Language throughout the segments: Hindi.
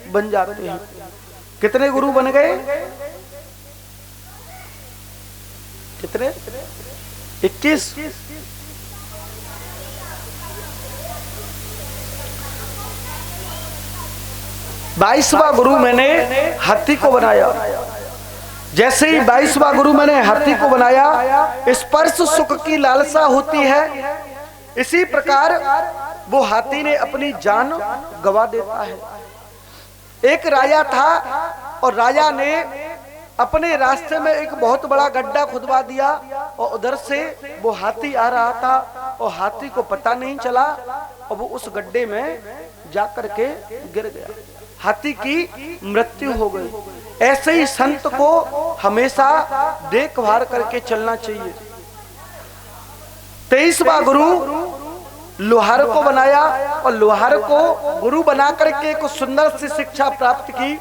बन जाते हैं। कितने गुरु बन गए? कितने? 21। 22वां गुरु मैंने हाथी को बनाया। जैसे ही 22वां गुरु मैंने हाथी को बनाया, स्पर्श सुख की लालसा होती है, इसी प्रकार वो हाथी ने अपनी जान गवा देता है। एक राजा था और राजा ने अपने रास्ते में एक बहुत बड़ा गड्ढा खुदवा दिया और उधर से वो हाथी आ रहा था और हाथी को पता नहीं चला और वो उस गड्ढे में जाकर के गिर गया। हाथी की मृत्यु हो गई। ऐसे ही संत को हमेशा देखभाल करके चलना चाहिए। 23वां गुरु लोहार को बनाया और लोहार को गुरु बना करके एक सुंदर सी शिक्षा प्राप्त की।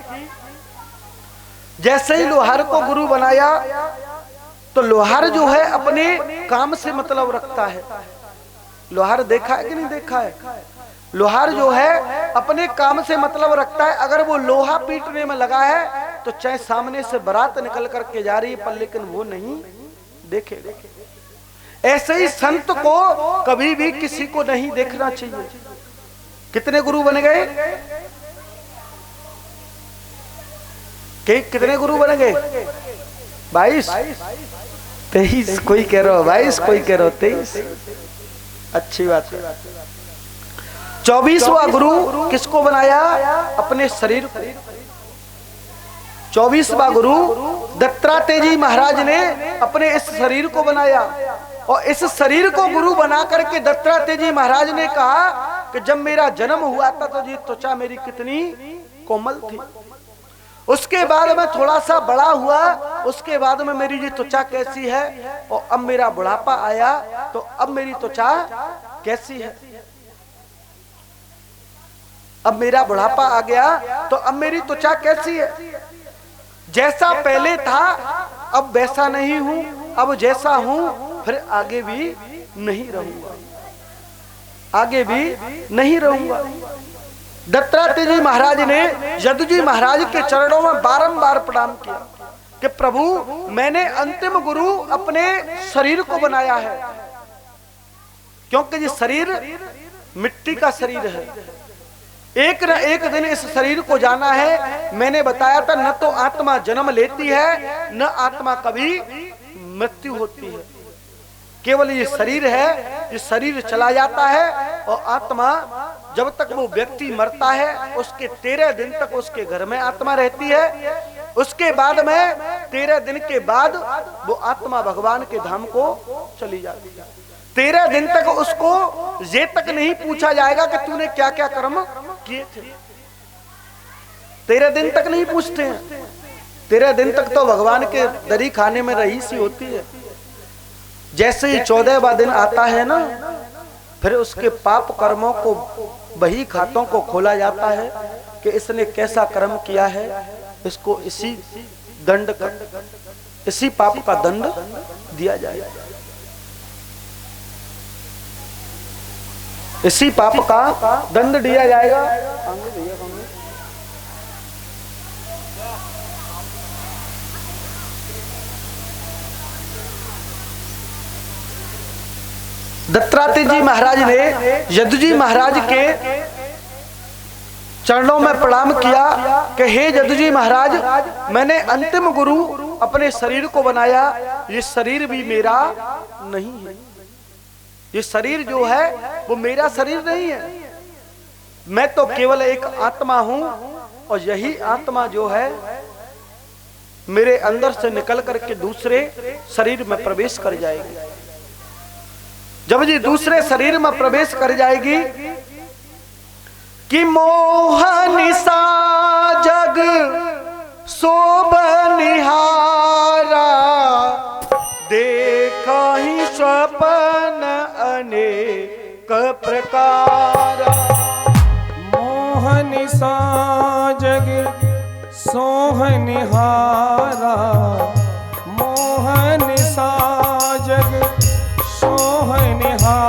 जैसे ही लोहार को गुरु बनाया तो लोहार जो है अपने काम से मतलब रखता है। लोहार देखा है कि नहीं देखा है? लोहार जो है अपने काम से मतलब रखता है। अगर वो लोहा पीटने में लगा है तो चाहे सामने से बारात निकल करके जा रही है पर लेकिन वो नहीं देखेगा। ऐसे ही संत को कभी भी किसी को नहीं देखना चाहिए। कितने गुरु बन गए? कितने गुरु बन गए? 22, 23। कोई कह रहा हो 22, कोई कह रहा हो 23। अच्छी बात है। 24वां गुरु किसको बनाया? अपने शरीर को। 24वां गुरु दत्तात्रेय जी महाराज ने अपने इस शरीर को बनाया और इस शरीर को गुरु बना करके दत्तात्रेय जी महाराज ने कहा कि जब मेरा जन्म हुआ था तो ये त्वचा मेरी कितनी कोमल थी। उसके बाद में थोड़ा सा बड़ा हुआ, उसके बाद में मेरी ये त्वचा कैसी है और अब मेरा बुढ़ापा आया तो अब मेरी त्वचा कैसी है। अब मेरा बुढ़ापा आ गया तो अब मेरी त्वचा कैसी है। जैसा पहले था अब वैसा नहीं हूं, अब जैसा हूं फिर आगे भी नहीं रहूंगा, आगे भी नहीं रहूंगा। दत्तात्रेय जी महाराज ने यदु जी महाराज के चरणों में बारंबार प्रणाम किया कि प्रभु मैंने अंतिम गुरु अपने शरीर को बनाया है, क्योंकि ये शरीर मिट्टी का शरीर है। एक न एक दिन इस शरीर को जाना है। मैंने बताया था न तो आत्मा जन्म लेती है न आत्मा कभी मृत्यु होती है। केवल ये शरीर है, ये शरीर चला जाता है और आत्मा जब तक वो व्यक्ति मरता है उसके 13 दिन तक उसके घर में आत्मा रहती है। उसके बाद में 13 दिन के बाद वो आत्मा भगवान के धाम को चली जाती है। 13 दिन तक उसको ये तक नहीं पूछा जाएगा कि तूने क्या क्या कर्म किए थे। 13 दिन तक नहीं पूछते हैं। 13 दिन तक तो भगवान के दरी खाने में रही सी होती है। जैसे ही 14वां दिन आता है ना, फिर उसके पाप कर्मों को बही खातों को खोला जाता है कि इसने कैसा कर्म किया है, इसको इसी दंड का, इसी पाप का दंड दिया जाएगा, इसी पाप का दंड दिया जाएगा। दत्तात्रेय जी महाराज ने यदु जी महाराज के चरणों में प्रणाम किया कि हे यदु जी महाराज, मैंने अंतिम गुरु अपने शरीर को बनाया, ये शरीर भी मेरा नहीं है। ये शरीर जो है वो मेरा शरीर नहीं है। मैं तो केवल एक आत्मा हूं और यही आत्मा जो है मेरे अंदर से निकल करके दूसरे शरीर में प्रवेश कर जाएगी। जब ये दूसरे शरीर में प्रवेश कर जाएगी कि मोहन सा जग शोभ निहारा, देखा ही स्वप्न अनेक प्रकार। मोहन सा जग सोहनिहारा, मोहन सा जग सोहनिहारा,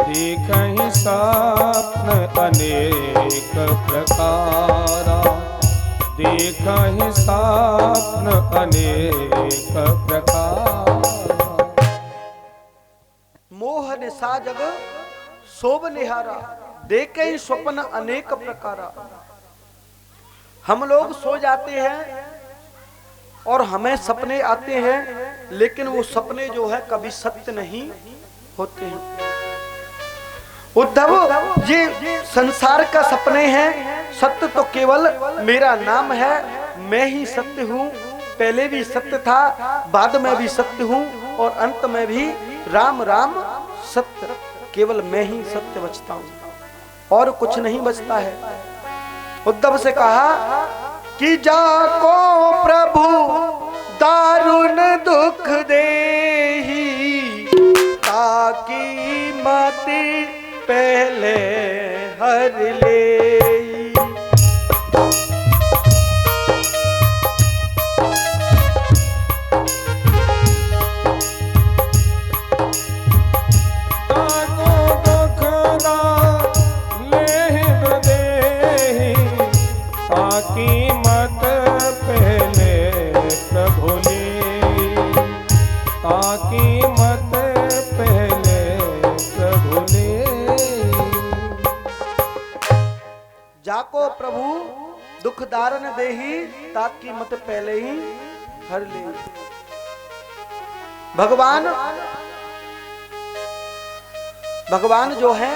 देखहि स्वप्न अनेक प्रकारा, देखहि स्वप्न अनेक प्रकार। मोह निशा जग शोभ निहारा, देखे ही स्वप्न अनेक प्रकारा। हम लोग सो जाते हैं और हमें सपने आते हैं, लेकिन वो सपने जो है कभी सत्य नहीं होते हैं। उद्धव ये संसार का सपने हैं, सत्य तो केवल मेरा नाम है। मैं ही सत्य हूँ, पहले भी सत्य था, बाद में भी सत्य हूँ और अंत में भी राम राम सत्य। केवल मैं ही सत्य बचता हूँ और कुछ नहीं बचता है। उद्धव से कहा कि जाको प्रभु दारुण दुख देही, ताकि मति पहले हर ले। जाको प्रभु दुख दारन देही, ताकि मत पहले ही हर ले। भगवान जो है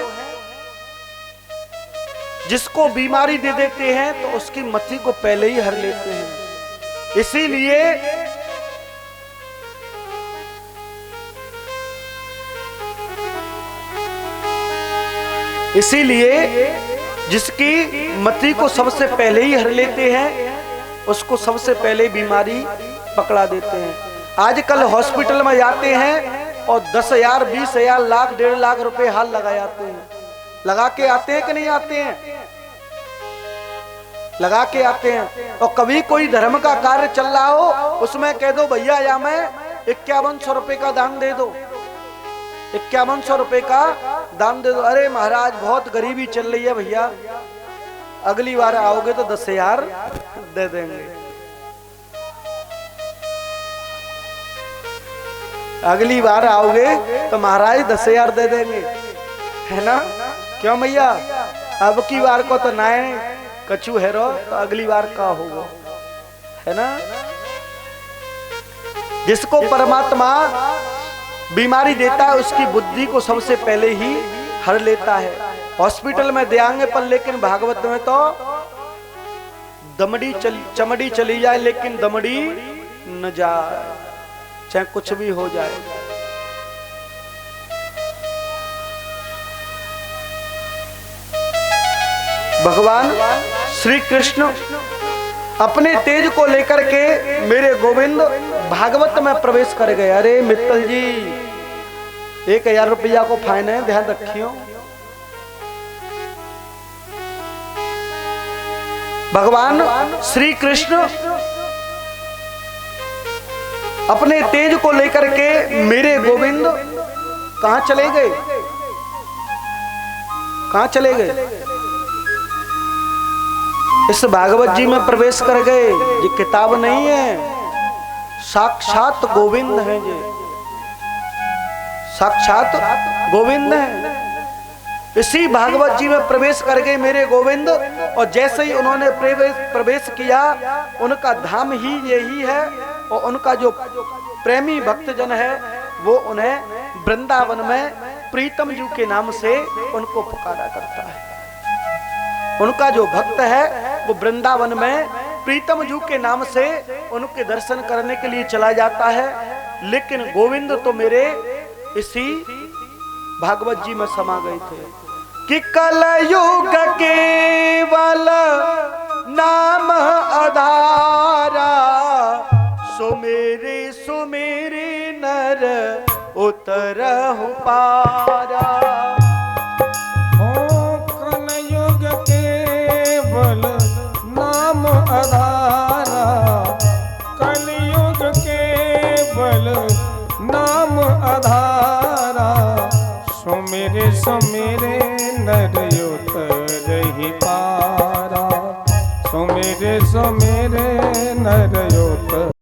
जिसको बीमारी दे देते हैं तो उसकी मति को पहले ही हर लेते हैं। इसीलिए जिसकी मति को सबसे पहले ही हर लेते हैं, उसको सबसे पहले बीमारी पकड़ा देते हैं। आजकल हॉस्पिटल में जाते हैं और 10,000, 20,000, लाख, 1.5 लाख रुपए हाल लगा जाते हैं। लगा के आते हैं कि नहीं आते हैं? लगा के आते हैं। और कभी कोई धर्म का कार्य चल रहा हो, उसमें कह दो भैया या मैं 5100 रुपए का दान दे दो, 5100 रुपए का दान दे दो। अरे महाराज बहुत गरीबी चल रही है भैया, अगली बार आओगे तो 10,000 दे देंगे। अगली बार आओगे तो महाराज 10,000 दे देंगे, है ना? क्यों भैया? अब की बार को तो ना कछु है रो, तो अगली बार का होगा, है ना? जिसको परमात्मा बीमारी देता है उसकी बुद्धि को सबसे पहले ही हर लेता है। हॉस्पिटल में देंगे पर, लेकिन भागवत में तो चमड़ी चली जाए लेकिन दमड़ी न जाए, चाहे कुछ भी हो जाए। भगवान श्री कृष्ण अपने तेज को लेकर के मेरे गोविंद भागवत में प्रवेश कर गए। अरे मित्तल जी 1000 रुपया को फाइन है, ध्यान रखियो। भगवान श्री कृष्ण अपने तेज को लेकर के मेरे गोविंद कहां चले गए? कहां चले गए? इस भागवत जी में प्रवेश कर गए। ये किताब नहीं है, साक्षात गोविंद है। ये साक्षात गोविंद है। इसी भागवत जी में प्रवेश कर गए मेरे गोविंद, और जैसे ही उन्होंने प्रवेश किया, उनका धाम ही यही है। और उनका जो प्रेमी भक्तजन है वो उन्हें वृंदावन में प्रीतम जी के नाम से उनको पुकारा करता है। उनका जो भक्त है वो वृंदावन में प्रीतम जी के नाम से उनके दर्शन करने के लिए चला जाता है। लेकिन गोविंद तो मेरे इसी भागवत जी में समा गए थे कि कलयुग केवल नाम आधारा, सुमेरे नर उतरहु पारा। कलयुग केवल नाम आधारा, कलयुग केवल नाम आधारा, सुमेरे नर उतरहि पारा। जे सो मेरे नर योत